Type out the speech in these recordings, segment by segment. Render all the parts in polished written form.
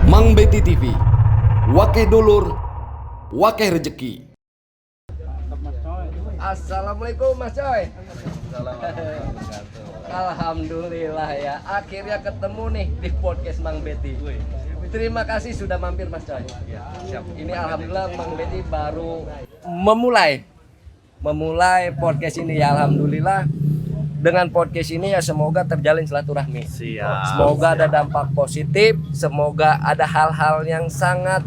Mang Betty TV, Wakeh Dulur, Wakeh Rejeki. Assalamualaikum Mas Coy. Alhamdulillah ya, akhirnya ketemu nih di podcast Mang Betty. Terima kasih sudah mampir Mas Coy. Ini alhamdulillah Mang Betty baru memulai podcast ini ya, alhamdulillah. Dengan podcast ini ya semoga terjalin silaturahmi. Semoga ada dampak positif, semoga ada hal-hal yang sangat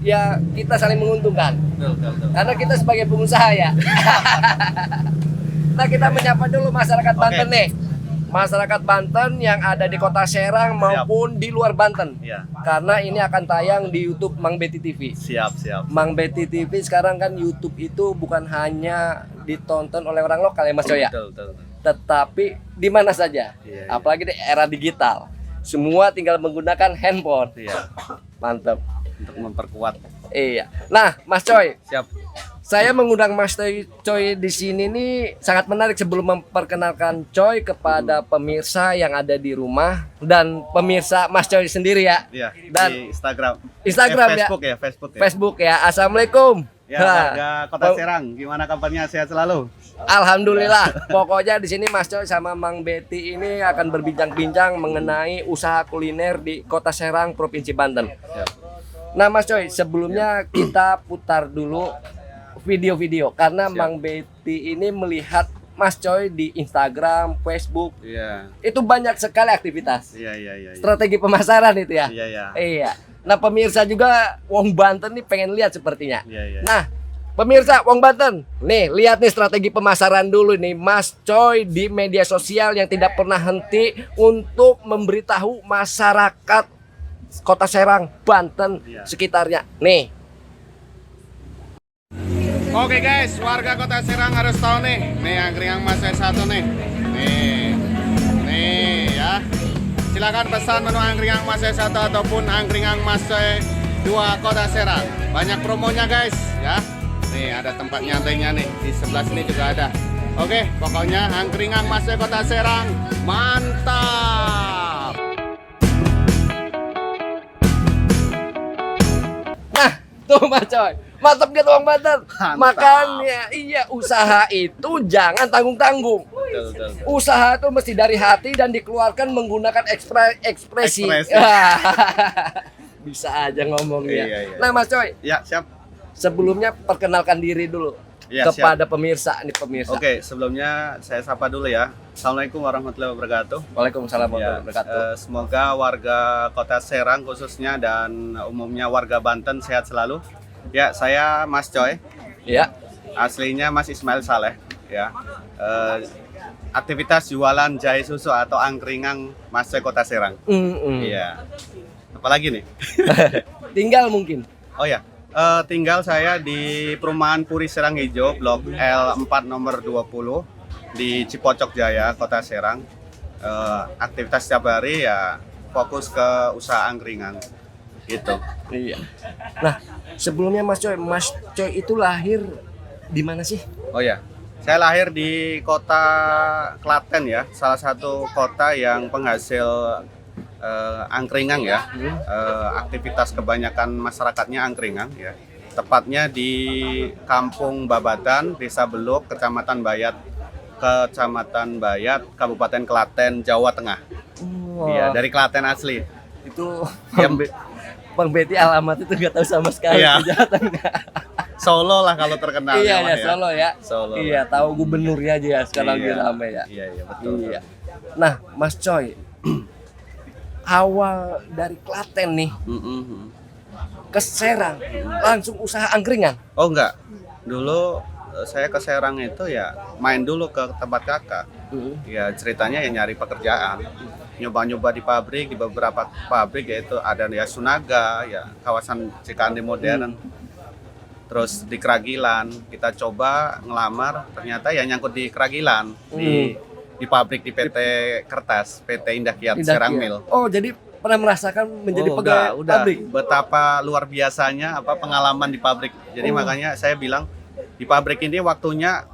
ya kita saling menguntungkan. Karena kita sebagai pengusaha ya. Nah, kita menyapa dulu masyarakat Banten nih. Masyarakat Banten yang ada di Kota Serang maupun di luar Banten. Karena ini akan tayang di YouTube Mang Betty TV. Siap. Mang Betty TV sekarang kan YouTube itu bukan hanya ditonton oleh orang lokal ya Mas Coy ya. Betul. Tetapi di mana saja. Apalagi di era digital. Semua tinggal menggunakan handphone. Mantap. Untuk memperkuat. Iya. Nah, Mas Coy. Siap. Saya mengundang Mas Coy di sini nih sangat menarik sebelum memperkenalkan Coy kepada pemirsa yang ada di rumah dan pemirsa Mas Coy sendiri ya. Iya. Dan di Instagram ya. Facebook ya. Assalamualaikum. Ya, warga Kota Serang, gimana kabarnya? Sehat selalu. Alhamdulillah. Pokoknya di sini Mas Coy sama Mang Betty ini akan berbincang-bincang mengenai usaha kuliner di Kota Serang, Provinsi Banten. Nah, Mas Coy, sebelumnya kita putar dulu video-video karena Mang Betty ini melihat Mas Coy di Instagram, Facebook. Itu banyak sekali aktivitas. Strategi pemasaran itu ya. Iya. Nah, pemirsa juga wong Banten nih pengen lihat sepertinya. Nah, pemirsa wong Banten, nih lihat nih strategi pemasaran dulu nih Mas Coy di media sosial yang tidak pernah henti untuk memberitahu masyarakat Kota Serang, Banten, sekitarnya. Nih. Oke guys, warga Kota Serang harus tahu nih angkringan Mas Coy 1 nih. Nih ya. Silakan pesan menu angkringan Mas Coy 1 ataupun angkringan Mas Coy 2 Kota Serang. Banyak promonya guys ya. Nih ada tempat nyantainya nih, di sebelah sini juga ada. Oke, pokoknya angkringan Mas Coy Kota Serang mantap. Nah, tuh Mas Coy. Mantap gitu Bang Banten. Makanya iya, usaha itu jangan tanggung-tanggung. Usaha itu mesti dari hati dan dikeluarkan menggunakan ekspresi. Bisa aja ngomongnya. Nah, Mas Coy. Ya, siap. Sebelumnya perkenalkan diri dulu kepada pemirsa nih pemirsa. Oke, sebelumnya saya sapa dulu ya. Assalamualaikum warahmatullahi wabarakatuh. Waalaikumsalam warahmatullahi wabarakatuh. Semoga warga Kota Serang khususnya dan umumnya warga Banten sehat selalu. Ya, saya Mas Coy. Ya. Aslinya Mas Ismail Saleh. Ya. Aktivitas jualan jahe susu atau angkringan Mas Coy Kota Serang. Iya. Apalagi nih? Tinggal mungkin. Oh ya. Tinggal saya di Perumahan Puri Serang Hijau, Blok L4 nomor 20 di Cipocok Jaya, Kota Serang. Aktivitas setiap hari ya fokus ke usaha angkringan. Gitu. Iya. Nah, sebelumnya Mas Coy itu lahir di mana sih? Oh ya, saya lahir di kota Klaten ya, salah satu kota yang penghasil angkringan ya. Aktivitas kebanyakan masyarakatnya angkringan ya. Tepatnya di Kampung Babatan, Desa Beluk, Kecamatan Bayat, Kabupaten Klaten, Jawa Tengah. Iya, dari Klaten asli. Itu Bang Betty alamat itu nggak tahu sama sekali. Solo lah kalau terkenal. Iya, Solo ya. Solo. Iya, tahu gubernurnya aja ya sekarang dia ramai ya. Iya, betul. Iya. Nah, Mas Coy, awal dari Klaten nih ke Serang langsung usaha angkringan? Oh enggak, dulu saya ke Serang itu ya main dulu ke tempat kakak. Ya ceritanya ya nyari pekerjaan. Nyoba-nyoba di pabrik, di beberapa pabrik yaitu ada ya Sunaga, ya kawasan Cikande modern. Terus di Kragilan, kita coba ngelamar, ternyata ya nyangkut di Kragilan, di pabrik di PT Kertas, PT Indah Kiat Serang Mill. Oh, jadi pernah merasakan menjadi pegawai pabrik? Betapa luar biasanya pengalaman di pabrik. Jadi makanya saya bilang di pabrik ini waktunya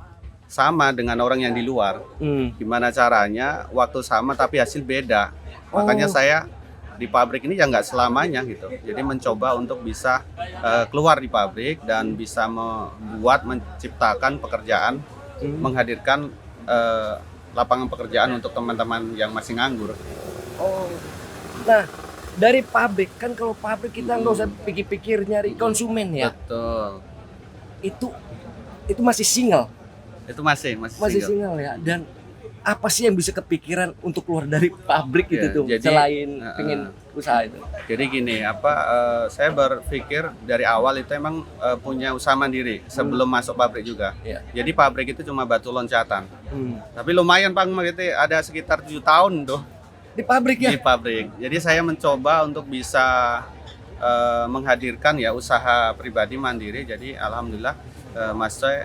sama dengan orang yang di luar. Gimana caranya waktu sama tapi hasil beda. Makanya saya di pabrik ini ya nggak selamanya gitu. Jadi mencoba untuk bisa keluar di pabrik dan bisa menciptakan pekerjaan, menghadirkan lapangan pekerjaan untuk teman-teman yang masih nganggur. Oh, nah dari pabrik kan, kalau pabrik kita nggak usah pikir-pikir nyari konsumen ya. Betul. Itu masih single. Itu masih single ya. Dan apa sih yang bisa kepikiran untuk keluar dari pabrik Ya, itu tuh, jadi, selain pengen usaha itu? Jadi gini, saya berpikir dari awal itu emang punya usaha mandiri sebelum masuk pabrik juga. Ya. Jadi pabrik itu cuma batu loncatan. Tapi lumayan Pak, gitu ada sekitar 7 tahun tuh Di pabrik ya? di pabrik. Jadi saya mencoba untuk bisa menghadirkan ya usaha pribadi mandiri. Jadi alhamdulillah Mas Coy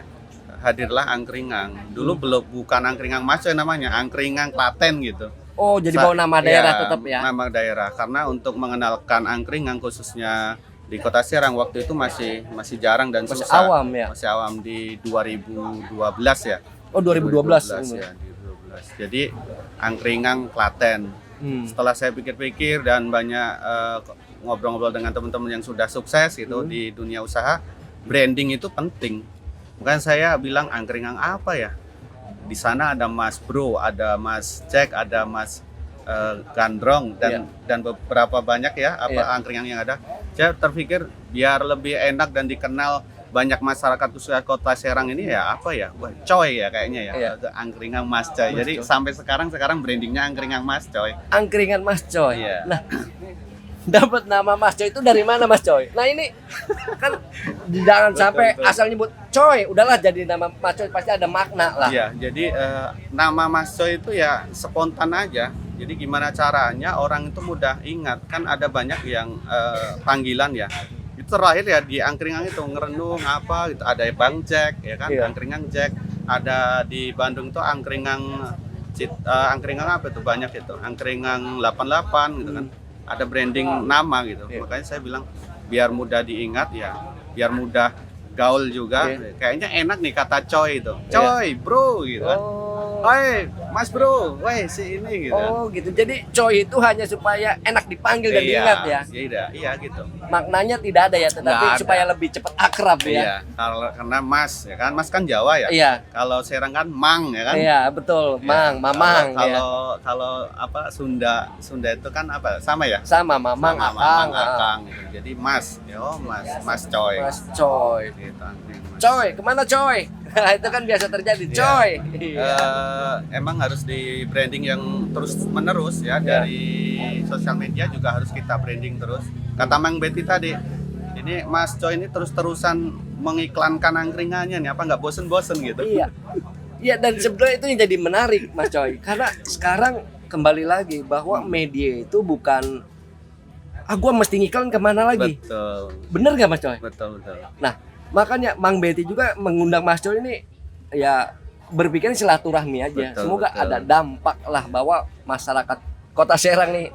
hadirlah angkringan. Dulu bukan angkringan Mas Coy namanya, angkringan Klaten gitu. Oh, jadi bawa nama daerah tetap ya? Nama daerah, karena untuk mengenalkan angkringan khususnya di Kota Serang waktu itu masih jarang dan Masih susah. awam ya? Masih awam di 2012 ya. Oh, 2012 ya, di 2012. Jadi angkringan Klaten. Setelah saya pikir-pikir dan banyak ngobrol-ngobrol dengan teman-teman yang sudah sukses gitu di dunia usaha, branding itu penting. Bukan saya bilang angkringan apa ya? Di sana ada Mas Bro, ada Mas Jack, ada Mas Gandrong dan beberapa banyak ya angkringan yang ada. Saya terpikir biar lebih enak dan dikenal banyak masyarakat khususnya Kota Serang ini ya apa ya? Wah, Coy ya kayaknya ya. Angkringan Mas Coy. Jadi sampai sekarang brandingnya angkringan Mas Coy. Angkringan Mas Coy. Iya. Nah, dapat nama Mas Coy itu dari mana Mas Coy? Nah ini kan jangan sampai asal nyebut Coy, udahlah jadi nama Mas Coy, pasti ada makna lah. Iya, jadi nama Mas Coy itu ya spontan aja. Jadi gimana caranya orang itu mudah ingat, kan ada banyak yang panggilan ya. Itu terakhir ya di angkringan itu ngerenung apa gitu, ada Bang Jack ya kan, angkringan Jack. Ada di Bandung tuh angkringan apa itu banyak itu, angkringan 88 gitu kan. Ada branding nama gitu. Makanya saya bilang biar mudah diingat ya, biar mudah gaul juga. Kayaknya enak nih kata Coy itu. Coy, bro gitu kan. Oi, Mas Bro, woi si ini gitu. Oh gitu. Jadi Coy itu hanya supaya enak dipanggil dan diingat ya. Iya gitu. Maknanya tidak ada ya, tetapi supaya lebih cepat akrab ya. Iya, karena Mas ya kan, Mas kan Jawa ya. Iya. Kalau Serang kan Mang ya kan. Iya, betul. Mang, Mamang ya. Kalau apa Sunda itu kan apa? Sama ya? Sama Mamang, Akang. Akang gitu. Jadi Mas, Mas Coy. Mas Coy. Gitu, Coy, kemana Coy? Itu kan biasa terjadi, Coy. Emang harus di branding yang terus menerus ya, dari sosial media juga harus kita branding terus. Kata Mang Betty tadi, ini Mas Coy ini terus-terusan mengiklankan angkringannya nih, apa nggak bosen-bosen gitu? Iya. Iya, dan sebenarnya itu yang jadi menarik Mas Coy, karena sekarang kembali lagi bahwa media itu bukan gua mesti ngiklan kemana lagi. Betul. Bener nggak Mas Coy? Betul. Nah, makanya Mang Betty juga mengundang Mas Coy ini ya berpikir silaturahmi aja. Betul, Semoga betul. ada dampak lah bahwa masyarakat Kota Serang nih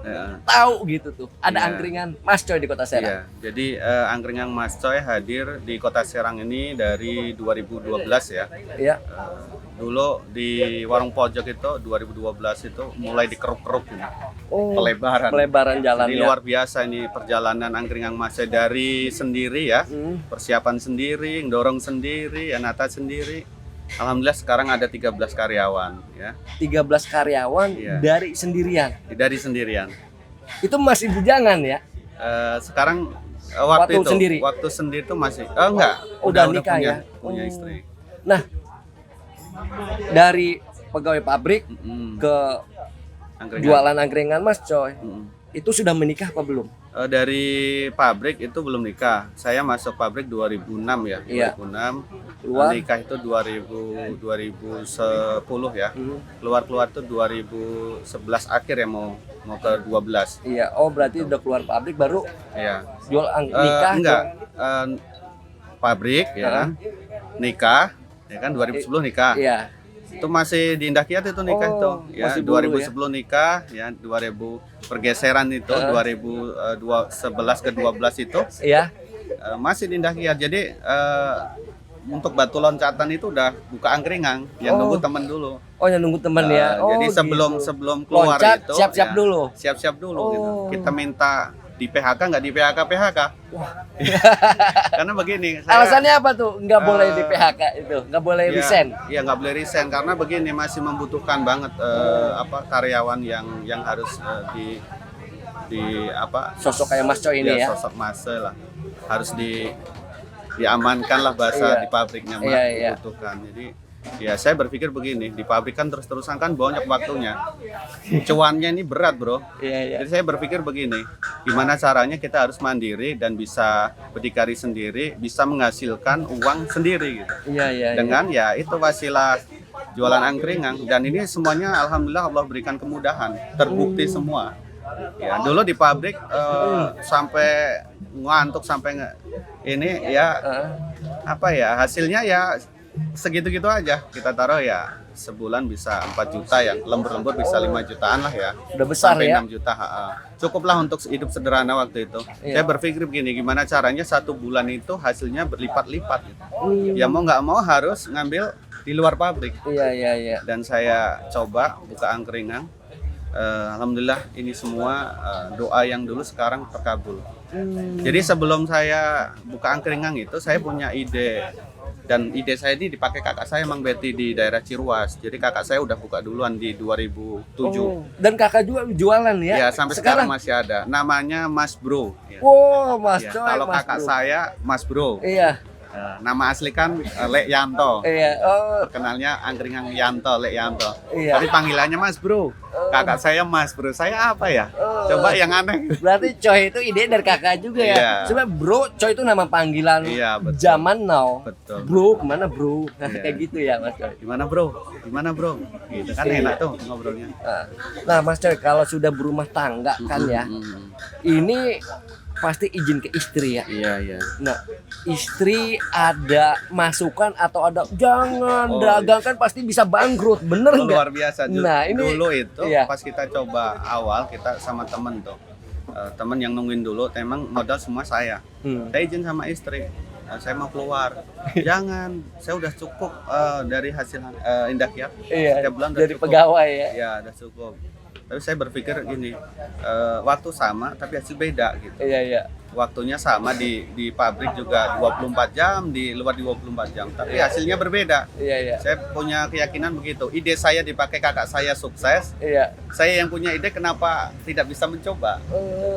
tahu gitu tuh ada angkringan Mas Coy di Kota Serang. Iya, jadi angkringan Mas Coy hadir di Kota Serang ini dari 2012 ya. Iya. Dulu di warung pojok itu 2012 itu mulai dikeruk-keruk ini. Oh, Pelebaran jalan jadi ya. luar biasa ini perjalanan angkringan Mas Coy dari sendiri ya. Persiapan sendiri, dorong sendiri, nata sendiri. Alhamdulillah sekarang ada 13 karyawan ya. 13 karyawan dari sendirian. Dari sendirian. Itu masih bujangan ya? Sekarang waktu sendiri. Waktu sendiri itu masih enggak, udah nikah punya istri. Nah, dari pegawai pabrik ke jualan angkringan Mas Coy, itu sudah menikah apa belum? Dari pabrik itu belum nikah. Saya masuk pabrik 2006 ya. 2006. Nikah itu 2010 ya. Keluar itu 2011 akhir ya, mau ke 12. Iya. Oh, berarti udah keluar pabrik baru jual nikah? Enggak. Pabrik ya kan. Nikah ya kan 2010 nikah. Iya. Itu masih di Indah Kiat itu nikah itu ya, 2010 nikah ya, 2000 pergeseran itu 2011 ke 12 itu iya, masih di Indah Kiat. Jadi untuk batu loncatan itu udah buka angkringan, yang nunggu temen dulu. Oh, yang nunggu temen ya. Jadi gitu. sebelum keluar Loncat, itu siap-siap dulu. Siap-siap dulu gitu. Kita minta di PHK nggak di PHK. Karena begini, Alasannya apa tuh? Nggak boleh di PHK itu, nggak boleh resign. Iya, nggak boleh resign karena begini masih membutuhkan banget karyawan yang harus di apa, Sosok kayak Mas Coy ini ya. Sosok Mas lah harus diamankan lah bahasa di pabriknya dibutuhkan. Jadi ya saya berpikir begini, di pabrik kan terus-terusan kan banyak waktunya, cuannya ini berat bro. Jadi saya berpikir begini, gimana caranya kita harus mandiri dan bisa berdikari sendiri, bisa menghasilkan uang sendiri gitu. Dengan ya itu wasilah jualan angkringan, dan ini semuanya alhamdulillah Allah berikan kemudahan, terbukti semua. Ya dulu di pabrik sampai ngantuk sampai ini ya apa ya, hasilnya ya segitu-gitu aja. Kita taruh ya sebulan bisa 4 juta ya, lembur-lembur bisa 5 jutaan lah ya. Udah besar sampai ya. 6 juta. Cukuplah untuk hidup sederhana waktu itu. Saya berpikir begini, gimana caranya 1 bulan itu hasilnya berlipat-lipat gitu. Ya mau nggak mau harus ngambil di luar pabrik. Dan saya coba buka angkringan. Alhamdulillah ini semua doa yang dulu sekarang terkabul. Jadi sebelum saya buka angkringan itu saya punya ide, dan ide saya ini dipakai kakak saya Mang Betty di daerah Ciruas. Jadi kakak saya udah buka duluan di 2007. Dan kakak juga jualan ya? Ya sampai sekarang masih ada. Namanya Mas Bro. Ya. Mas Ya, Coy. kalau Mas kakak Bro. saya Mas Bro. Iya. Nama asli kan Lek Yanto. Iya. Terkenalnya angkringan Yanto, Lek Yanto. Iya. Tapi panggilannya Mas Bro. Kakak saya Mas Bro. Saya apa ya? Coba yang aneh. Berarti Coy itu ide dari kakak juga ya? Iya. Sebenarnya Bro, Coy itu nama panggilan Betul. zaman now. Betul. Bro, kemana bro? Iya. Kayak gitu ya Mas Coy. Gimana bro? Gimana bro? Gitu kan enak tuh ngobrolnya. Nah Mas Coy, kalau sudah berumah tangga kan ya, ini pasti izin ke istri ya. Iya. Nah, istri ada masukan atau ada jangan dagang kan pasti bisa bangkrut, bener nggak? Luar biasa. Nah, ini dulu itu iya. pas kita coba awal kita sama temen tuh, temen yang nungguin dulu, emang modal semua saya. Saya izin sama istri, saya mau keluar. Jangan, saya udah cukup dari hasil Indah Kiat. Iya, Setiap bulan udah dari cukup. pegawai ya. Ya udah cukup. Tapi saya berpikir gini, waktu sama tapi hasil beda gitu. Iya. Waktunya sama di pabrik juga 24 jam, di luar 24 jam, tapi hasilnya berbeda. Iya. Saya punya keyakinan begitu. Ide saya dipakai kakak saya sukses. Iya. Saya yang punya ide kenapa tidak bisa mencoba?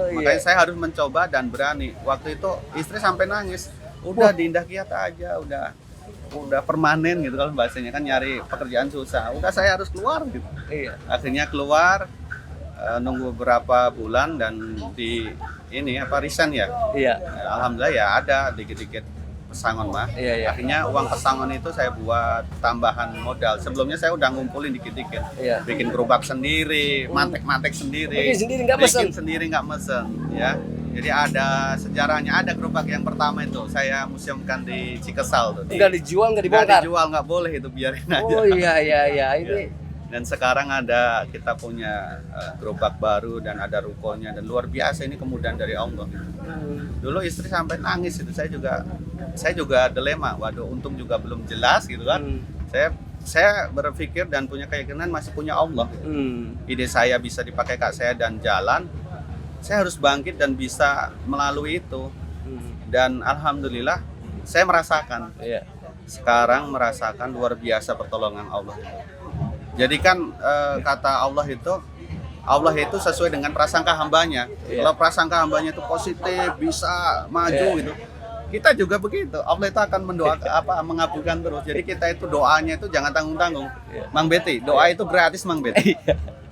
Makanya saya harus mencoba dan berani. Waktu itu istri sampai nangis. Udah di Indah Kiat aja, udah permanen gitu kalau bahasanya kan, nyari pekerjaan susah. Udah saya harus keluar gitu. Iya. Akhirnya keluar, nunggu beberapa bulan dan di ini resign ya. Iya. Alhamdulillah ya ada dikit-dikit pesangon mah. Iya. Akhirnya uang pesangon itu saya buat tambahan modal. Sebelumnya saya udah ngumpulin dikit-dikit. Iya. Bikin gerobak sendiri, mantek-mantek sendiri. Bikin sendiri nggak mesen. Bikin sendiri nggak mesen ya. Jadi ada sejarahnya, ada gerobak yang pertama itu saya museumkan di Cikesal tuh. Nggak dijual, nggak Nggak dibongkar. dijual, nggak boleh itu, biarin aja. Oh iya. Ini Dan sekarang kita punya gerobak baru dan ada rukonya, dan luar biasa, ini kemudahan dari Allah. Dulu istri sampai nangis itu, saya juga dilema. Waduh, untung juga belum jelas gitu kan. Saya berpikir dan punya keyakinan masih punya Allah. Ide saya bisa dipakai kak saya dan jalan. Saya harus bangkit dan bisa melalui itu. Dan alhamdulillah saya merasakan. Iya. Sekarang merasakan luar biasa pertolongan Allah. Jadi kan kata Allah itu sesuai dengan prasangka hambanya. Iya. Kalau prasangka hambanya itu positif, bisa maju gitu. Kita juga begitu. Allah itu akan mendoakan mengabulkan terus. Jadi kita itu doanya itu jangan tanggung-tanggung. Mang Betty, doa itu gratis Mang Betty.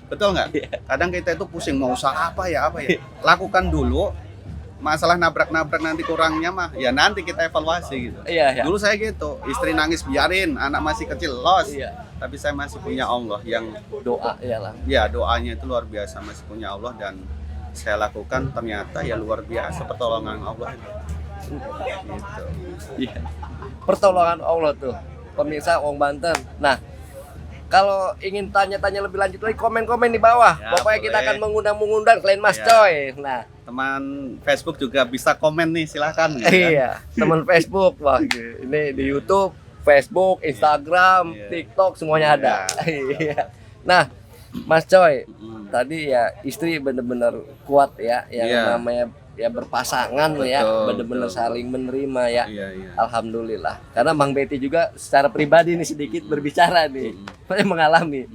Betul nggak? Kadang kita itu pusing mau usaha apa ya. Lakukan dulu. Masalah nabrak-nabrak nanti kurangnya mah ya nanti kita evaluasi gitu. Iya. Dulu saya gitu, istri nangis biarin, anak masih kecil los. Iya. Tapi saya masih punya Allah yang Doa iyalah. ya doanya itu luar biasa, masih punya Allah, dan saya lakukan ternyata ya luar biasa pertolongan Allah itu. Gitu. Iya. Pertolongan Allah tuh. Pemirsa Wong Banten. Nah, kalau ingin tanya-tanya lebih lanjut lagi komen-komen di bawah. Ya, Pokoknya kita boleh. akan mengundang klien Mas Ya. Coy. Nah, teman Facebook juga bisa komen nih, silakan. Gitu kan. Iya, teman Facebook, wah ini di YouTube, Facebook, Instagram, Iya. TikTok semuanya ada. Iya. Nah, Mas Coy, tadi ya istri bener-bener kuat ya, yang Iya. namanya ya berpasangan ya, Betul, bener-bener betul. saling menerima ya. Iya, iya. Alhamdulillah. Karena Bang Betty juga secara pribadi nih sedikit berbicara nih, saya mengalami.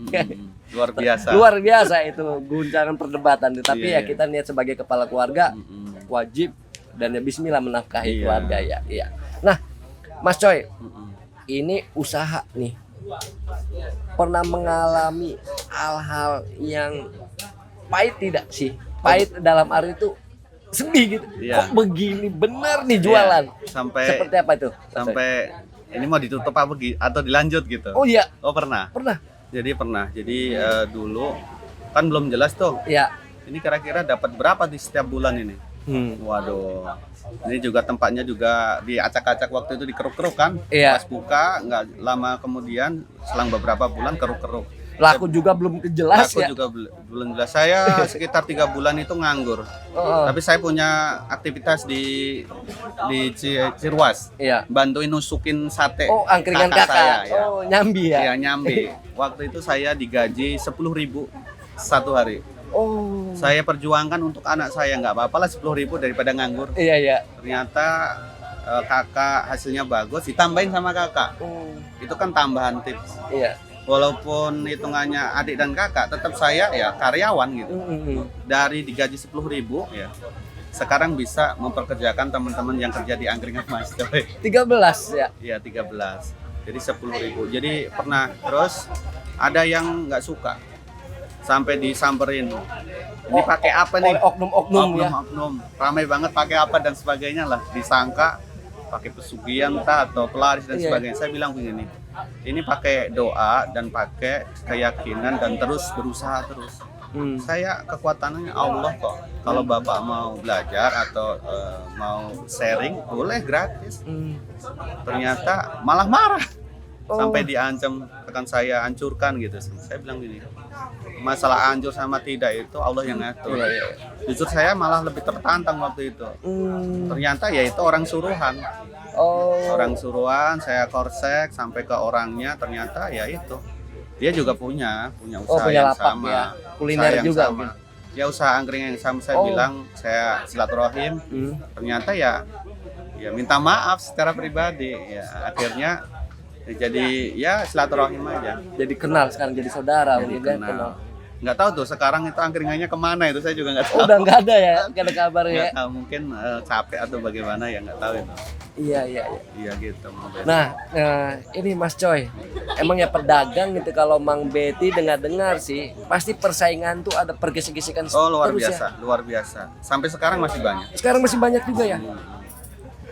Luar biasa. Luar biasa itu guncangan perdebatan. Tapi Iya, ya iya. kita niat sebagai kepala keluarga wajib dan ya Bismillah menafkahi Iya. keluarga ya. Iya. Nah, Mas Coy, ini usaha nih. Pernah mengalami hal-hal yang pahit tidak sih? Pahit dalam arti itu sedih gitu. Iya. Kok begini bener nih jualan? Iya, sampai Seperti apa itu? Mas Coy? sampai ini mau ditutup apa atau dilanjut gitu. Oh iya, Oh, pernah. pernah. Jadi dulu kan belum jelas tuh. Iya. Ini kira-kira dapat berapa di setiap bulan ini? Waduh. Ini juga tempatnya juga diacak-acak waktu itu dikeruk-keruk kan. Iya. Pas buka nggak lama kemudian selang beberapa bulan keruk-keruk. Laku juga belum jelas Aku ya. juga belum jelas. Saya sekitar 3 bulan itu nganggur. Oh, Tapi saya punya aktivitas di Cirwas. iya. Bantuin nusukin sate. Oh, angkringan kakak. saya, ya. Oh, nyambi ya. Iya, nyambi. Waktu itu saya digaji 10.000 satu hari. Oh. Saya perjuangkan untuk anak saya, nggak apa-apa lah 10.000 daripada nganggur. Iya, iya. Ternyata kakak hasilnya bagus, ditambahin sama kakak. Oh, Itu kan tambahan tips. iya. Walaupun hitungannya adik dan kakak, tetap saya ya karyawan gitu. Dari digaji 10.000 ya, sekarang bisa memperkerjakan teman-teman yang kerja di angkringan Mas Coy. 13 ya. Iya 13. Jadi 10.000. Jadi pernah terus ada yang nggak suka sampai disamperin. Ini pakai apa nih? Oleh oknum-oknum ya. Oknum. Ramai banget pakai apa dan sebagainya lah. Disangka pakai pesugihan atau pelaris dan Iya. sebagainya. Saya bilang begini. Ini pakai doa dan pakai keyakinan dan terus berusaha terus. Saya kekuatannya Allah kok. Kalau Bapak mau belajar atau mau sharing boleh gratis. Ternyata malah marah. Oh. Sampai diancam akan saya hancurkan gitu. Saya bilang gini. Masalah hancur sama tidak itu Allah yang ngatur. Iya, iya. Justru saya malah lebih tertantang waktu itu. Ternyata ya itu orang suruhan. Oh. Orang suruhan, saya korsek sampai ke orangnya, ternyata ya itu. Dia juga punya usaha punya yang lapak sama. ya. Kuliner Usaha yang juga sama. mungkin. Ya usaha angkringan yang sama, saya Oh. bilang saya silaturahim. Ternyata ya minta maaf secara pribadi. Ya akhirnya jadi ya silaturahim aja. Jadi kenal sekarang jadi saudara Jadi mungkin ya, kenal. Nggak tahu tuh sekarang itu angkringannya kemana itu saya juga nggak tahu. Oh, udah nggak ada ya, nggak ada kabar ya. Nggak tahu, mungkin capek atau bagaimana ya nggak tahu itu. Iya, iya, iya. Iya gitu. Mang Betty. Nah, ini Mas Coy, emang ya pedagang gitu kalau Mang Betty dengar-dengar sih, pasti persaingan tuh ada pergesek-gesekan Oh luar terus biasa, ya. luar biasa. Sampai sekarang masih banyak. Sekarang masih banyak juga ya.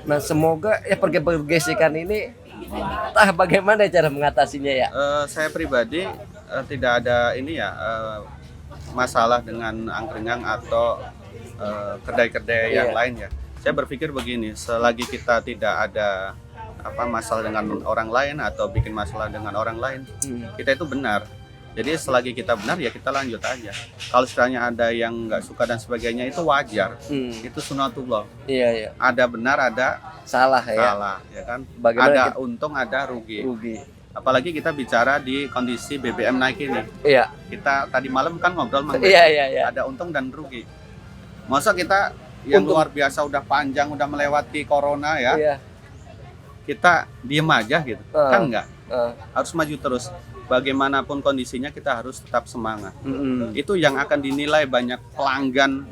Nah, semoga ya pergesekan ini entah bagaimana cara mengatasinya ya. Saya pribadi tidak ada ini ya masalah dengan angkringan atau kedai-kedai yang Iya. lain ya. Saya berpikir begini, selagi kita tidak ada masalah dengan orang lain atau bikin masalah dengan orang lain, kita itu benar. Jadi selagi kita benar ya kita lanjut aja. Kalau istilahnya ada yang nggak suka dan sebagainya itu wajar. Itu sunatullah. Iya, iya. Ada benar, ada Salah ya. salah, ya kan? Bagaimana Ada kita- untung, ada rugi. Rugi. Apalagi kita bicara di kondisi BBM naik ini. Iya. Kita tadi malam kan ngobrol Mang Iya, Betty. iya, iya. Ada untung dan rugi. Masa kita yang Untung. luar biasa udah panjang, udah melewati corona ya, Iya. kita diem aja gitu. Kan enggak. Harus maju terus. Bagaimanapun kondisinya kita harus tetap semangat. Itu yang akan dinilai banyak pelanggan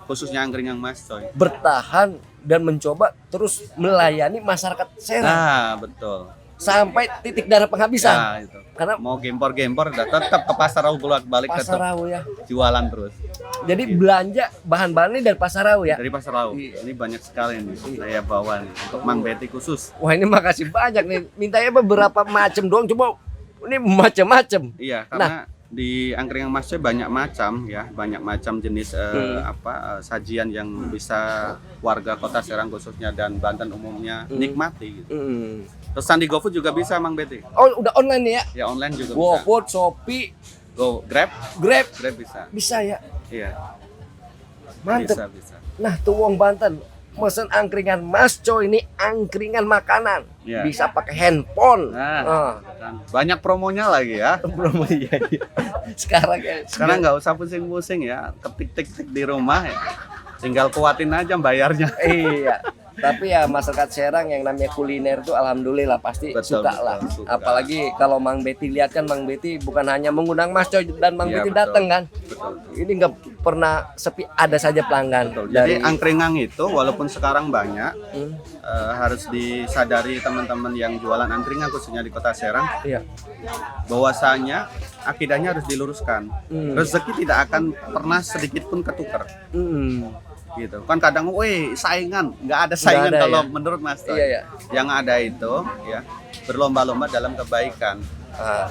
khususnya angkringan Mas Coy. Bertahan dan mencoba terus melayani masyarakat Serang Nah, betul. sampai titik darah penghabisan. Nah, itu. Karena Mau gempor-gempor udah tetap ke pasar Rawu bolak-balik Pasar tetap Rawu ya. jualan terus. Jadi belanja bahan-bahan ini dari Pasar Rawu ya. Dari pasar Rawu. Iya. Ini banyak sekali nih saya bawa nih untuk Mang Betty khusus. Wah, ini makasih banyak nih. Mintanya beberapa macam doang, coba ini macam-macam. Iya, karena di angkringan Mas Coy banyak macam ya, banyak macam jenis sajian yang bisa warga Kota Serang khususnya dan Banten umumnya nikmati gitu. Terus Sandi GoFood juga bisa Mang Betty. Oh, udah online nih ya? Ya online juga bisa. GoFood, Shopee, Grab Grab bisa. bisa ya. Iya. Mantep. Bisa. Nah, tuh wong Banten mesen angkringan Mas Coy, ini angkringan makanan. Iya. Bisa pakai handphone. Nah, kan. Banyak promonya lagi ya. Belum iya. Sekarang ya. Sekarang nggak usah pusing-pusing ya, ketik-tik di rumah ya. Tinggal kuatin aja bayarnya. Iya. Tapi ya masyarakat Serang yang namanya kuliner tuh alhamdulillah pasti Betul, suka lah. suka. Apalagi kalau Mang Betty lihat kan, Mang Betty bukan hanya mengundang Mas Coy dan Mang Iya, Betty betul. datang kan. Betul. Ini nggak pernah sepi, ada saja pelanggan. Betul. Jadi angkringan itu walaupun sekarang banyak, Hmm, harus disadari teman-teman yang jualan angkringan khususnya di Kota Serang, iya. bahwasanya akidahnya harus diluruskan. Rezeki tidak akan pernah sedikit pun ketukar. Hmm. Gitu kan, kadang saingan, nggak ada saingan ada, kalau ya? menurut Mas Toy. Iya, iya. Yang ada itu ya berlomba-lomba dalam kebaikan. Ah,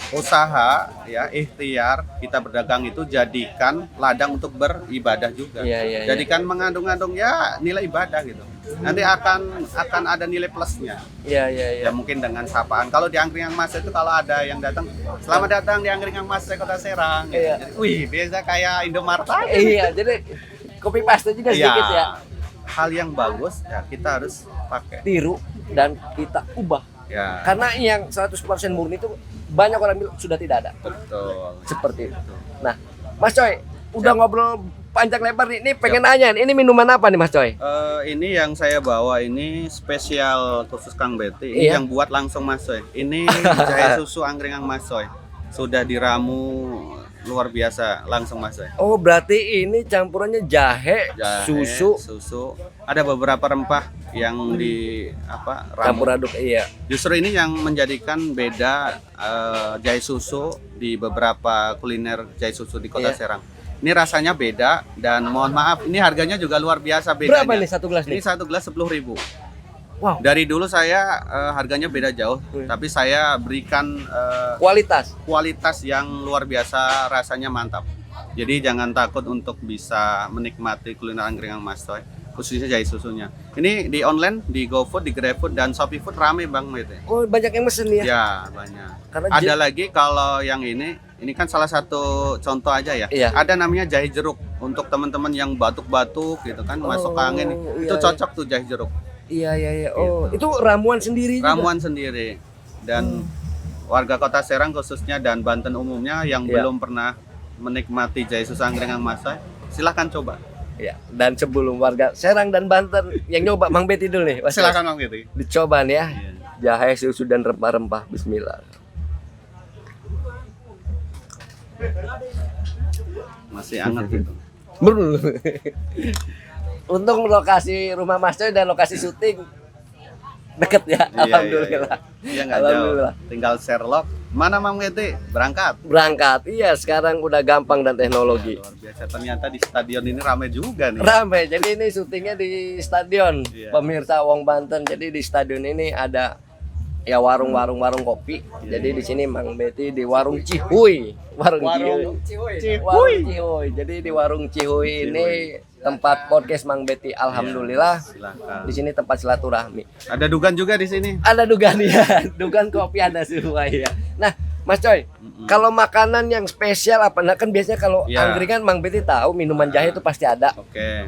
Usaha ya, ikhtiar kita berdagang itu jadikan ladang untuk beribadah juga. Iya, iya, Jadikan mengandung-andung ya nilai ibadah gitu. Nanti akan ada nilai plusnya. iya, iya, iya. Ya mungkin dengan sapaan. Kalau di Angkringan Mas itu kalau ada yang datang, selamat datang di Angkringan Mas Kota Serang. Gitu. Iya. Jadi, wih, biasa kayak Indomaret aja. Iya, jadi copy paste juga sedikit ya. Hal yang bagus ya kita harus pakai. Tiru dan kita ubah. Ya. Karena yang 100% murni itu banyak orang bilang sudah tidak ada. Betul. Seperti itu. Nah, Mas Coy, udah ngobrol panjang lebar nih. Ini pengen nanya, ini minuman apa nih Mas Coy? Ini yang saya bawa ini spesial khusus Kang Betty. Ini Iya. yang buat langsung Mas Soy. Ini jahe susu angkringan Mas Soy. Sudah diramu luar biasa langsung Mas Soy. Oh, berarti ini campurannya jahe, Jahe, susu, ada beberapa rempah yang ramu. campur aduk. Iya. Justru ini yang menjadikan beda jahe susu di beberapa kuliner jahe susu di Kota Iya. Serang. Ini rasanya beda dan mohon maaf ini harganya juga luar biasa bedanya. Berapa nih satu gelas Ini nih? satu gelas 10.000. Wow, Dari dulu saya harganya beda jauh, tapi saya berikan kualitas. kualitas yang luar biasa, rasanya mantap. Jadi jangan takut untuk bisa menikmati kuliner angkringan Mas Toy, khususnya jahe susunya. Ini di online, di GoFood, di GrabFood dan ShopeeFood rame Bang gitu. Oh, banyak yang mesen ya. Ya, banyak. Karena Ada lagi kalau yang ini kan salah satu contoh aja ya. Iya. Ada namanya jahe jeruk untuk teman-teman yang batuk-batuk gitu kan, masuk angin. Itu iya, cocok tuh jahe jeruk. Iya, iya, iya. Oh, itu ramuan sendiri juga. Ramuan sendiri. Dan warga Kota Serang khususnya dan Banten umumnya yang Iya. belum pernah menikmati jahe susu angkringan Mas Toy, silahkan coba. Iya. Dan sebelum warga Serang dan Banten yang nyoba, Mang Betty dulu nih. Mas Coy. Silahkan Bang gitu. Dicoba nih ya. Iya. Jahe, susu dan rempah-rempah. Bismillah. Masih hangat gitu. Untung lokasi rumah Mas Coy dan lokasi syuting deket ya. Iya, Alhamdulillah. Iya nggak jauh. Alhamdulillah. Tinggal Sherlock. Mana Mang Betty? Berangkat. Berangkat. Iya, sekarang udah gampang dan teknologi. Luar biasa. Ternyata di stadion ini ramai juga nih. Ramai. Jadi ini syutingnya di stadion. Iya. Pemirsa Wong Banten. Jadi di stadion ini ada ya warung kopi. Jadi di sini Mang Betty di warung Cihuy. Warung Cihuy. Warung Cihuy. Jadi di warung Cihuy ini tempat podcast Mang Betty. Alhamdulillah. Silakan. Di sini tempat silaturahmi. Ada Dugan juga di sini. Ada dugaan ya. Dugaan kopi ada semua ya. Nah, Mas Coy, kalau makanan yang spesial apa? Nah, kan biasanya kalau Iya. angkringan Mang Betty tahu minuman jahe itu pasti ada. Oke.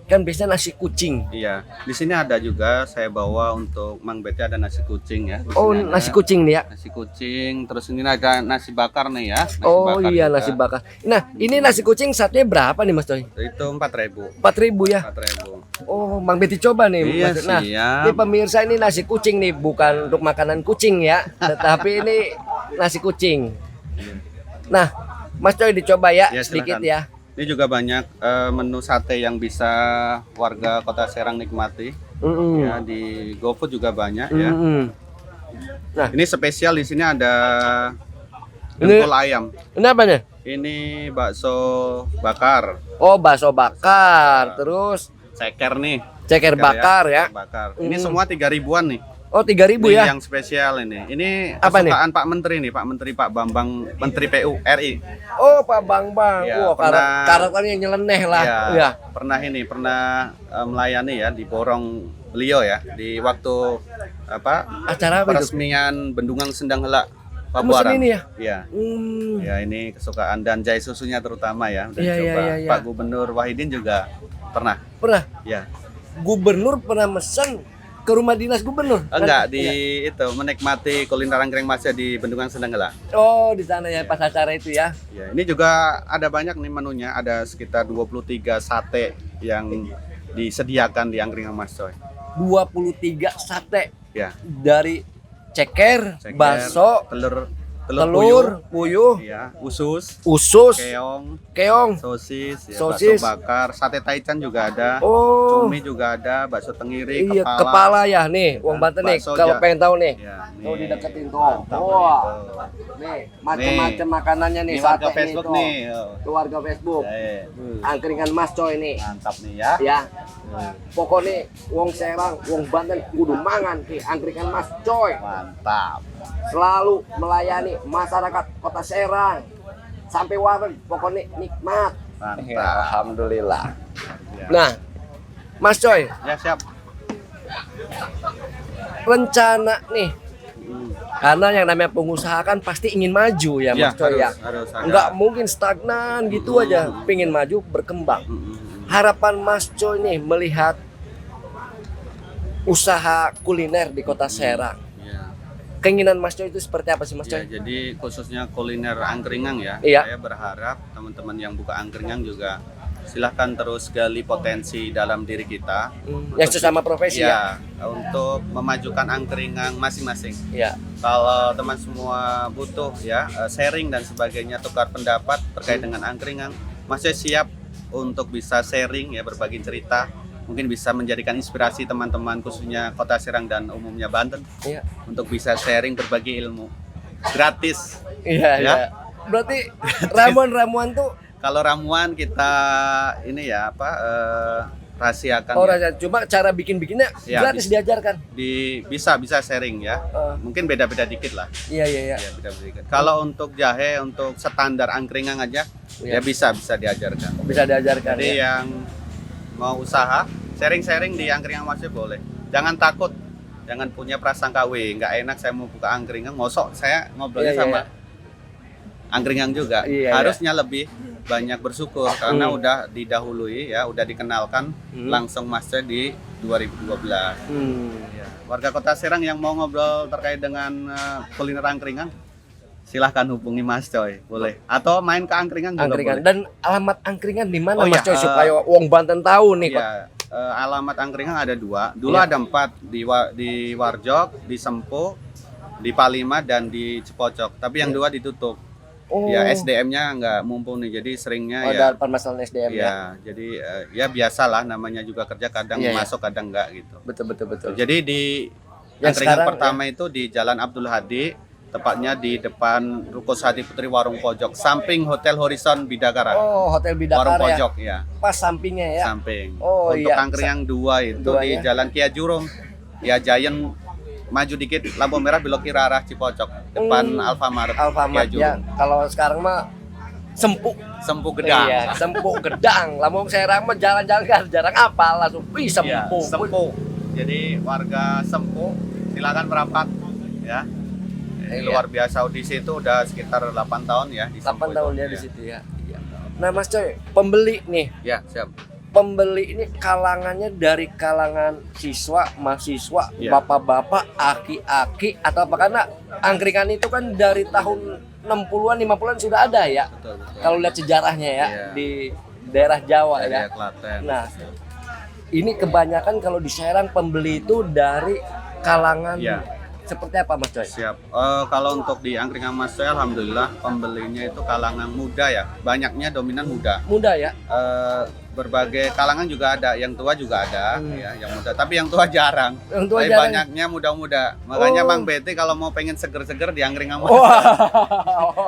Kan biasanya nasi kucing. Iya. Di sini ada juga saya bawa untuk Mang Betty ada nasi kucing ya. Di Oh, sini ada nasi kucing nih ya. Nasi kucing, terus ini ada nasi bakar nih ya. Nasi Oh bakar iya, juga. nasi bakar. Nah, ini nasi kucing satunya berapa nih Mas Coy? Itu 4.000. 4.000 ya. 4.000. Oh, Mang Betty coba nih. Iya, Mas. Nah, siap. ini pemirsa ini nasi kucing nih, bukan untuk makanan kucing ya, tetapi ini nasi kucing. Nah, Mas Coy dicoba ya, Ya, sedikit silakan. ya. Ini juga banyak menu sate yang bisa warga Kota Serang nikmati. Mm-mm. Ya, di GoFood juga banyak ya. Mm-mm. Ini spesial di sini ada Ini- dengkul ayam. Ini apa nih? Ini bakso bakar, Oh, bakso bakar, terus ceker nih. ceker bakar ya. Bakar. Ini semua 3.000-an nih. Oh, 3.000 Ini ya. yang spesial ini. Ini Apa nih? kesukaan Pak Menteri nih, Pak Menteri Pak Bambang, Menteri PU RI. Oh, Pak Bambang. Ya, Wah, pernah- karakternya nyeleneh lah. Ya, Ya. pernah melayani ya di Borong beliau ya di waktu Acara apa itu? peresmian Bendungan Sendang Hela Pabuaran. ini ya? Iya. Hmm. Ya ini kesukaan dan jahe susunya terutama ya. Udah Iya, coba. iya, iya. Pak Gubernur Wahidin juga pernah. Pernah Ya. gubernur pernah mesen ke rumah dinas gubernur? Enggak Kan? di Iya. itu menikmati kuliner angkringan Mas Joy di Bendungan Senenggala. Oh, di sana ya pas acara itu ya. Ya, ini juga ada banyak nih menunya, ada sekitar 23 sate yang disediakan di angkringan Mas Joy. 23 sate Ya, dari ceker, ceker, bakso, telur telur, puyuh, ya, usus, usus, keong, keong. sosis, ya, Sosis. bakso bakar, sate taichan juga ada, Oh, cumi juga ada, bakso tenggiri, iya, kepala ya nih, Wong Banten nih. Bakso Kalau pengen tahu nih, Ya, tuh nih. dideketin tuh. Mantap Wah, itu. nih macam-macam makanannya nih, Ini warga sate Facebook tuh. nih. Oh. Itu warga Facebook. Angkringan Mas Coy nih. Mantap nih ya. Ya, pokoknya Wong Serang, Wong Banten kudu mangan nih angkringan Mas Coy. Mantap. Selalu melayani masyarakat Kota Serang sampai warung, pokoknya nikmat. Mantap. Alhamdulillah. Ya. Nah, Mas Coy, Ya siap. rencana nih, karena yang namanya pengusaha kan pasti ingin maju ya, Mas Coy ya. harus ada. Nggak mungkin stagnan gitu aja, pingin maju berkembang. Harapan Mas Coy nih melihat usaha kuliner di Kota Serang. Ya. Keinginan Mas Coy itu seperti apa sih, Mas Ya, Coy? jadi khususnya kuliner angkringan ya. Iya. Saya berharap teman-teman yang buka angkringan juga silahkan terus gali potensi dalam diri kita. Yang sesama profesi ya? Ya, untuk memajukan angkringan masing-masing. Ya. Kalau teman semua butuh ya sharing dan sebagainya, tukar pendapat terkait dengan angkringan, masih siap untuk bisa sharing ya, berbagi cerita, mungkin bisa menjadikan inspirasi teman-teman khususnya Kota Serang dan umumnya Banten Iya. untuk bisa sharing berbagi ilmu gratis. Iya, Ya. iya. Berarti ramuan-ramuan tuh Kalau ramuan kita ini ya apa rahasiakan ya. orang cuma cara bikin-bikinnya Ya, gratis diajarkan. bisa sharing ya. Mungkin beda-beda dikit lah. Iya, iya, iya. Ya, beda-beda dikit. Kalau untuk jahe untuk standar angkringan aja ya Iya. bisa diajarkan. Bisa diajarkan Jadi ya. yang mau usaha sharing-sharing di angkringan masih boleh. Jangan takut. Jangan punya prasangka nggak enak saya mau buka angkringan, ngosok saya ngobrolnya Iya, iya, sama iya. angkringan juga. Iya, Harusnya lebih banyak bersyukur karena Hmm. udah didahului ya, udah dikenalkan langsung Mas Coy di 2012. Ya. Warga Kota Serang yang mau ngobrol terkait dengan kuliner angkringan, silahkan hubungi Mas Coy, boleh. Atau main ke angkringan juga Angkringan. boleh. Dan alamat angkringan di mana, Oh, Mas iya, Coy, supaya Wong Banten tahu nih kok. Ya, alamat angkringan ada 2. Dulu Iya. ada 4 di Warjok, di Sempu, di Palima dan di Cipocok. Tapi yang 2 ditutup. Oh, Ya SDM-nya nggak mumpuni, jadi seringnya ya. ada permasalahan SDM ya. Ya, jadi ya biasalah namanya juga kerja, kadang Iya, iya. masuk kadang enggak gitu. Betul, betul, betul. Jadi di Yang angkringan sekarang, pertama itu di Jalan Abdul Hadi, tepatnya di depan Ruko Sadi Putri Warung Pojok, samping Hotel Horizon Bidakara. Oh, Hotel Warung Bidakara ya. Pojok ya, Pas sampingnya ya. samping. Oh, Untuk iya. angkringan 2 itu Dua, di ya. Jalan Kia Jurum. Ya Giant maju dikit lampu merah belok kiri arah Cipocok, depan Alfamart. Alfamart Kia ya. Jurum. Kalau sekarang mah Sempuk. Sempu Gedang. Iya, Sempuk Gedang. Lamun Serang mah jalan-jalan kan jarang apa langsung wih Ya, Sempuk. Sempu. Jadi warga Sempu silakan merapat ya. Ini Iya. luar biasa, audisi itu udah sekitar 8 tahun ya di 8 Sempu tahun itu. ya di situ ya. Iya. Nah, Mas Coy, pembeli nih. Ya, siap. Pembeli ini kalangannya dari kalangan siswa, mahasiswa, Iya. bapak-bapak, aki-aki atau apa, karena angkringan itu kan dari tahun 60-an, 50-an sudah ada ya. Betul, betul. Kalau lihat sejarahnya ya Iya. di daerah Jawa Dari ya. Klaten. Nah, ini kebanyakan kalau di Serang pembeli itu dari kalangan Iya. seperti apa, Mas Coy? Siap. Kalau untuk di angkringan Mas Coy, alhamdulillah pembelinya itu kalangan muda ya. Banyaknya dominan muda. Muda ya? Berbagai kalangan juga ada, yang tua juga ada ya, yang muda. Tapi yang tua jarang. Yang tua Tapi jarang. banyaknya muda-muda. Makanya Oh. Mang Betty kalau mau pengen seger-seger di angkringan Mas. Wah.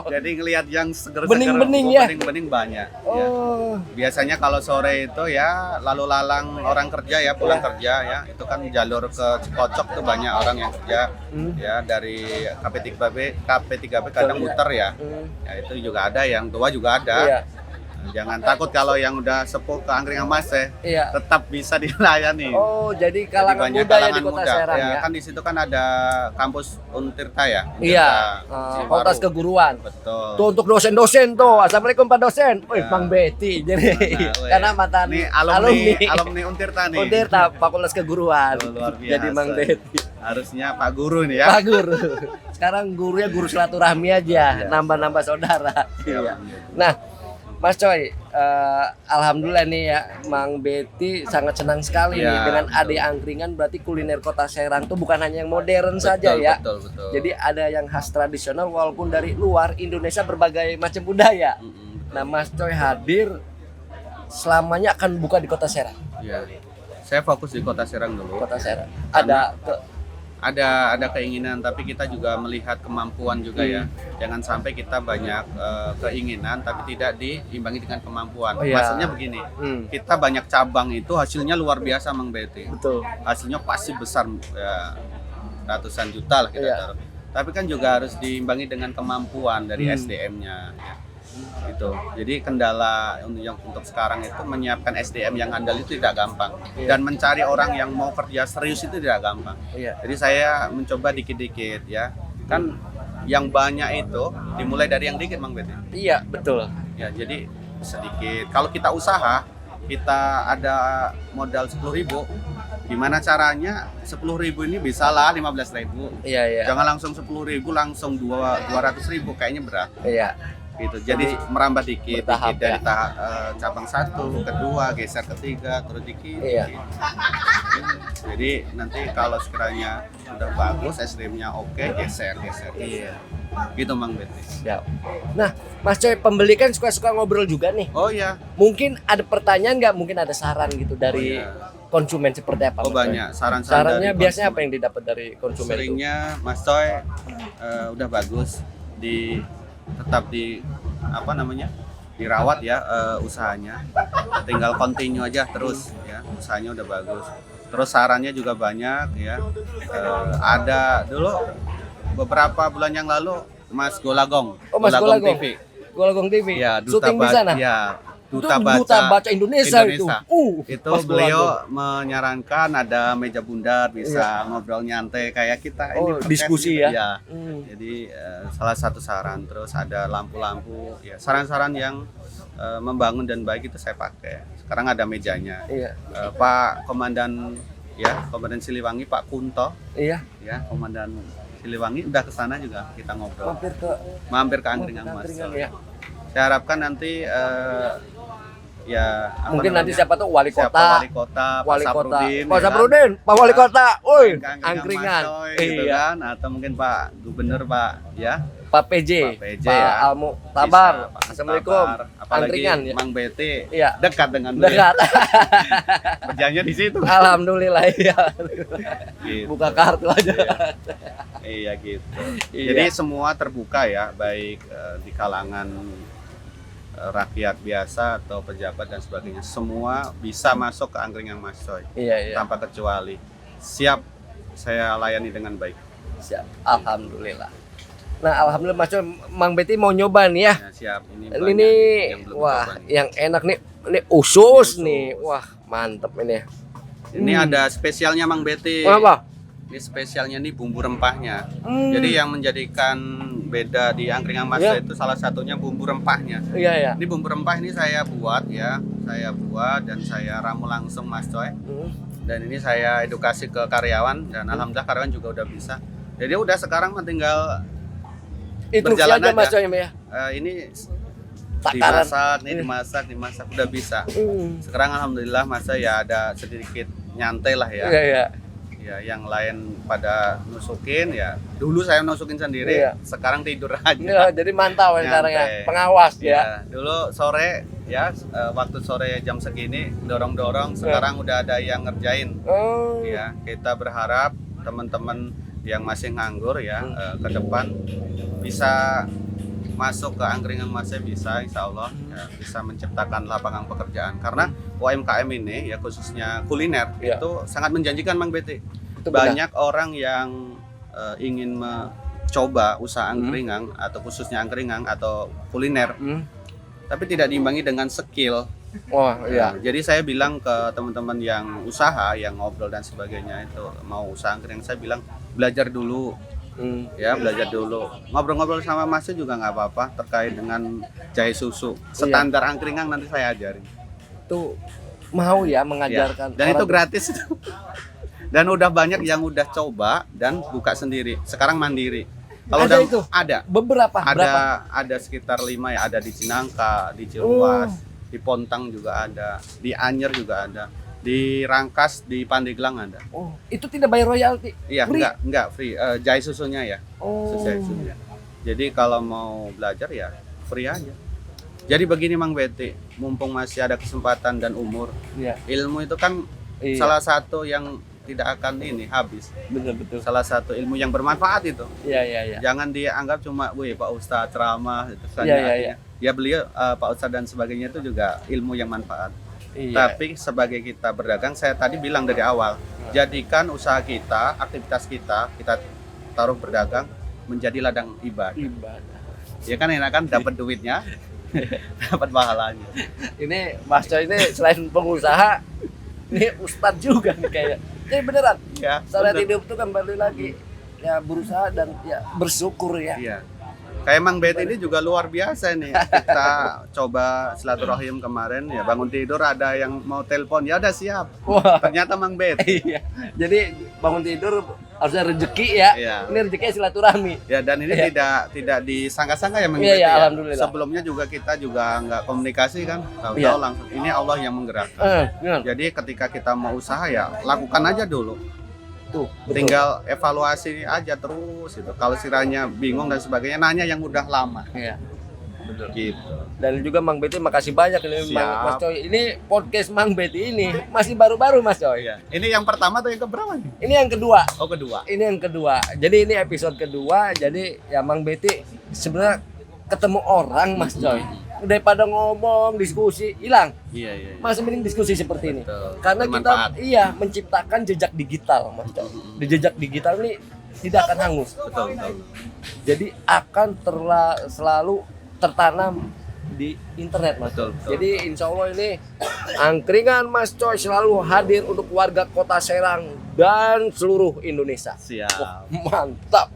Jadi ngelihat yang seger-seger, Bening-bening ya? bening-bening banyak. Ya. Oh. Biasanya kalau sore itu ya lalu lalang orang kerja ya, pulang kerja ya, itu kan jalur ke Cipocok tuh banyak orang yang kerja ya, dari KP3B kadang Betul, ya. muter ya. Ya itu juga ada, yang tua juga ada. Iya. Jangan takut kalau yang udah sepuh ke angkringan Mas Iya. tetap bisa dilayani. Oh, jadi Jadi kalangan banyak muda ya di kalangan Kota muda. Serang Ya, ya. kan di situ kan ada kampus Untirta ya. Iya, Cibaru. Fakultas Keguruan. Betul. Tuh untuk dosen-dosen tuh. Assalamualaikum Pak dosen. Wih, Ya. Bang Betty. Jadi Nah, karena mantan ini alumni Untirta nih. Untirta Fakultas Keguruan. Oh, luar biasa. Jadi Bang Betty. Harusnya Pak Guru nih ya. Pak Guru. Sekarang gurunya guru silaturahmi aja, Iya. nambah-nambah saudara. Iya. Iya. Nah, Mas Coy, alhamdulillah nih ya, Mang Betty sangat senang sekali Iya, nih dengan betul. Ade Angkringan. Berarti kuliner Kota Serang tuh bukan hanya yang modern saja Betul, ya. Betul. Jadi ada yang khas tradisional walaupun dari luar Indonesia berbagai macam budaya. Mm-mm. Nah, Mas Coy hadir selamanya akan buka di Kota Serang. Iya. Saya fokus di Kota Serang dulu. Kota Serang. Karena- Ada Ada keinginan, tapi kita juga melihat kemampuan juga ya. Hmm. Jangan sampai kita banyak keinginan tapi tidak diimbangi dengan kemampuan. Oh, iya. Maksudnya begini, kita banyak cabang itu hasilnya luar biasa Mang Betty. betul. Hasilnya pasti besar ya, ratusan juta lah kita Iya. taruh. Tapi kan juga harus diimbangi dengan kemampuan dari Hmm. SDM-nya. Ya. Gitu. Jadi kendala yang untuk sekarang itu menyiapkan SDM yang andal itu tidak gampang. Iya. Dan mencari orang yang mau kerja serius itu tidak gampang. Iya. Jadi saya mencoba dikit-dikit ya. Kan yang banyak itu dimulai dari yang dikit Mang Betty. Iya, betul. Ya, jadi sedikit. Kalau kita usaha, kita ada modal 10.000. Gimana caranya 10.000 ini bisa lah 15.000. Iya, iya. Jangan langsung 10.000 langsung 200.000 kayaknya berat Iya. gitu. Jadi merambah dikit, Bertahap, dikit dari ya. tahap cabang 1, kedua, geser ketiga, terus dikit. Iya. dikit. Jadi nanti kalau sekiranya sudah bagus, SDM-nya oke, geser. Iya. Gitu Mang Betty. Siap. Nah, Mas Coy, pembeli kan suka-suka ngobrol juga nih. Oh iya. Mungkin ada pertanyaan nggak? Mungkin ada saran gitu dari Oh, iya. konsumen seperti apa? Oh Mas Coy? banyak saran-saran Sarannya dari biasanya konsumen. apa yang didapat dari konsumen itu? Seringnya Mas Coy udah bagus tetap dirawat ya usahanya, tinggal continue aja terus ya, usahanya udah bagus. Terus sarannya juga banyak ya. Ada dulu beberapa bulan yang lalu Mas Golagong, Oh, Mas Golagong. TV. Golagong TV. Ya, Syuting di sana. Ya, Itu duta baca Indonesia, itu. Itu Mas beliau Golagong. menyarankan ada meja bundar bisa ngobrol nyantai kayak kita Oh, podcast diskusi gitu. ya. Hmm. Jadi salah satu saran, terus ada lampu-lampu ya, saran-saran yang membangun dan baik itu saya pakai. Sekarang ada mejanya. Iya. Pak Komandan Komandan Siliwangi Pak Kunto Iya. ya, Komandan Siliwangi udah ke sana juga kita ngobrol. Mampir ke Angkringan Mas. Angkringan, ya. Saya harapkan nanti Mungkin nanti siapa tuh wali Siapa kota. wali kota, Wali Pak kota. Saprudin, Pak ya kan? Saprudin, Pak Wali Ya. Kota. Woi, Angkringan angkringan. Mas Coy, gitu Iya. kan, atau mungkin Pak Gubernur Pak ya. Pak PJ, Pak PJ, Pak ya. Almu Tabar. Bisa, Pak Assalamualaikum. Tabar. Apalagi Angkringan ya. Mang Betty Iya. dekat dengan beliau. Dekat. Kerjanya di situ. Alhamdulillah ya. Gitu. Buka kartu aja. Iya gitu. Iya. Jadi semua terbuka ya, baik di kalangan rakyat biasa atau pejabat dan sebagainya. Semua bisa masuk ke angkringan Mas Coy Iya, iya. tanpa kecuali. Siap saya layani dengan baik. Siap. Alhamdulillah. Nah, alhamdulillah Mas Coy, Mang Betty mau nyoba nih ya. Ya, siap. Ini Ini banyak nih, yang belum wah, coba nih. yang enak nih. Ini usus Ini nih. usus. Wah, mantep ini. Ini ada spesialnya Mang Betty. Apa? Ini spesialnya nih bumbu rempahnya. Hmm. Jadi yang menjadikan beda di angkringan Mas Ya. Coy itu salah satunya bumbu rempahnya. Iya, ya. Ini bumbu rempah ini saya buat ya. Saya buat dan saya ramu langsung Mas Coy. Dan ini saya edukasi ke karyawan dan alhamdulillah karyawan juga udah bisa. Jadi udah sekarang mah tinggal Instruksi berjalan aja Mas aja. Coy ya. ini Takaran. dimasak udah bisa. Sekarang alhamdulillah masa ya ada sedikit nyantai lah ya. Iya, iya. Ya yang lain pada nusukin ya. Dulu saya nusukin sendiri, Iya. sekarang tidur aja. Ya, jadi mantau ya sekarang ya. Nyantai. Pengawas ya. Ya, dulu sore ya waktu sore jam segini dorong-dorong, sekarang udah ada yang ngerjain. Oh. Ya, kita berharap teman-teman yang masih nganggur ya ke depan bisa masuk ke angkringan Mas bisa, insya Allah ya, bisa menciptakan lapangan pekerjaan karena UMKM ini ya khususnya kuliner Ya. itu sangat menjanjikan Mang Betty. Itu benar. Banyak orang yang ingin mencoba usaha angkringan atau khususnya angkringan atau kuliner, tapi tidak diimbangi dengan skill. Oh iya. Jadi saya bilang ke teman-teman yang usaha, yang ngobrol dan sebagainya itu mau usaha angkringan, saya bilang belajar dulu. Ya, belajar dulu. Ngobrol-ngobrol sama Masnya juga nggak apa-apa terkait dengan jahe susu. Standar angkringan nanti saya ajarin. Tuh mau ya Ya. mengajarkan. Dan itu orang- gratis. Dan udah banyak yang udah coba dan buka sendiri. Sekarang mandiri. Kalau Ada udah itu? ada. Beberapa. Ada Berapa? ada sekitar 5 ya, ada di Cinangka, di Ciluas, di Pontang juga ada, di Anyer juga ada, di Rangkas, di Pandeglang ada. Oh, itu tidak bayar royalti. Iya, Free? enggak free. Jahe susunya ya. Oh. Jahe susunya. Jadi kalau mau belajar ya free aja. Jadi begini Mang Beti, mumpung masih ada kesempatan dan umur, Iya. ilmu itu kan Iya. salah satu yang tidak akan habis. Betul. Salah satu ilmu yang bermanfaat itu. Iya. Jangan dianggap cuma, wih Pak Ustadz ceramah itu saja. Iya. Ya beliau Pak Ustadz dan sebagainya itu juga ilmu yang manfaat. Iya. Tapi sebagai kita berdagang, saya tadi bilang dari awal, jadikan usaha kita, aktivitas kita taruh berdagang menjadi ladang ibadah. Ibadah. Ya kan enak kan dapat duitnya, dapat pahalanya. Ini Mas Coy ini selain pengusaha, ini ustadz juga nih kayak. Jadi beneran. Ya, Saat bener. hidup tuh kembali lagi ya berusaha dan ya bersyukur ya. Iya. Kayak Mang Bet ini juga luar biasa nih. Kita coba silaturahim kemarin ya, bangun tidur ada yang mau telepon, ya udah siap. Wah. Ternyata Mang Bet. Iya. Jadi bangun tidur harusnya rezeki ya. Iya. Ini rezekinya silaturahmi. Ya dan ini Iya. tidak disangka-sangka ya Mang Iya, Bet iya, ya. alhamdulillah. Sebelumnya juga kita juga nggak komunikasi kan. Tahu-tahu Iya. langsung ini Allah yang menggerakkan. Benar. Jadi ketika kita mau usaha ya lakukan aja dulu. Tuh, betul. Tinggal evaluasi aja terus gitu. Kalau sekiranya bingung dan sebagainya nanya yang udah lama. Iya. Gitu. Dan juga Mang Beti makasih banyak ini Siap. Mas Coy. Ini podcast Mang Beti ini masih baru-baru Mas Coy. Iya. Ini yang pertama atau yang keberapa nih? Ini yang kedua. Oh kedua. Ini yang kedua. Jadi ini episode kedua. Jadi ya Mang Beti sebenarnya ketemu orang Mas Coy. Daripada ngomong diskusi hilang. Iya. Masih mending diskusi seperti ini. Betul. Karena Bermanfaat. kita menciptakan jejak digital Mas Coy. Di jejak digital ini tidak akan hangus. Betul. Jadi akan selalu tertanam di internet Mas. Betul. Jadi insya Allah ini angkringan Mas Coy selalu hadir untuk warga Kota Serang dan seluruh Indonesia. Siap. Wah, mantap.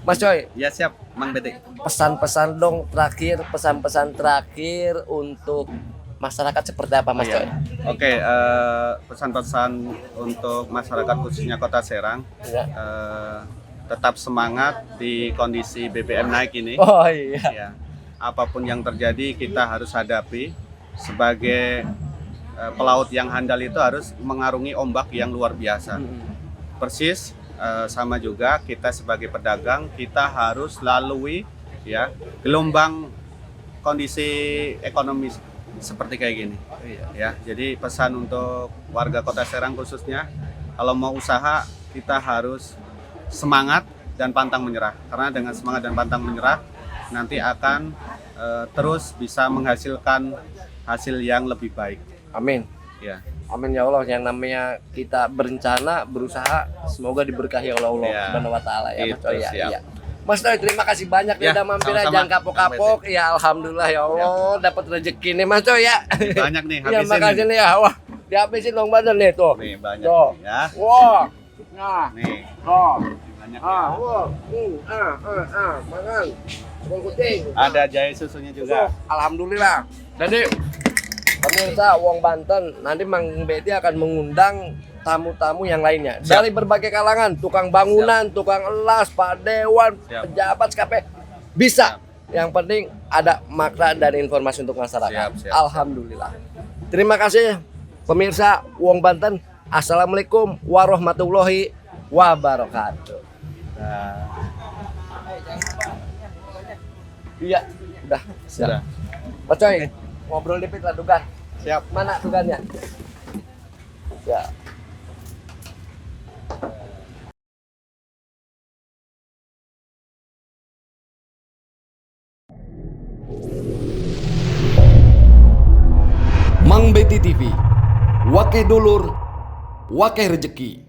Mas Coy, Ya siap, Mang Beti. pesan-pesan dong terakhir, pesan-pesan terakhir untuk masyarakat seperti apa Mas Coy? Oke, pesan-pesan untuk masyarakat khususnya Kota Serang, Ya. tetap semangat di kondisi BBM naik ini. Oh iya. Ya, apapun yang terjadi kita harus hadapi. Sebagai pelaut yang handal itu harus mengarungi ombak yang luar biasa. Persis sama juga kita sebagai pedagang kita harus lalui ya gelombang kondisi ekonomi seperti kayak gini. Ya, jadi pesan untuk warga Kota Serang khususnya, kalau mau usaha kita harus semangat dan pantang menyerah. Karena dengan semangat dan pantang menyerah nanti akan terus bisa menghasilkan hasil yang lebih baik. Amin. Ya. Amin ya Allah. Yang namanya kita berencana, berusaha, semoga diberkahi oleh Allah Ya. Subhanahu wa taala ya Mas Itu, Coy ya. siap. Iya. Mas Coy, terima kasih banyak ya Ya, udah mampir sama-sama. jangan kapok-kapok. Ya alhamdulillah ya Allah dapat rezeki nih Mas Coy ya. Banyak nih, Iya, habisin. makasih nih ya. Wah, dihabisin dong badan nih tuh. Nih banyak Tuh. nih, ya. Wah. Nah, Nih, tuh. banyak. Wah. Makan. Bol kucing. Ada jahe susunya juga. Alhamdulillah. Jadi pemirsa Wong Banten, nanti Mang Beti akan mengundang tamu-tamu yang lainnya Siap. dari berbagai kalangan, tukang bangunan, tukang elas, Pak Dewan, Siap. pejabat SKP, bisa. Yang penting ada makna dan informasi untuk masyarakat. Siap. Alhamdulillah. Terima kasih pemirsa Wong Banten. Assalamualaikum warahmatullahi wabarakatuh. Nah, Iya, udah. sudah. Mas Coy, ngobrol dikit lah Dugan. Siap. Mana Dugannya? Ya. Mang Beti TV, Wakeh Dulur, Wakeh Rejeki.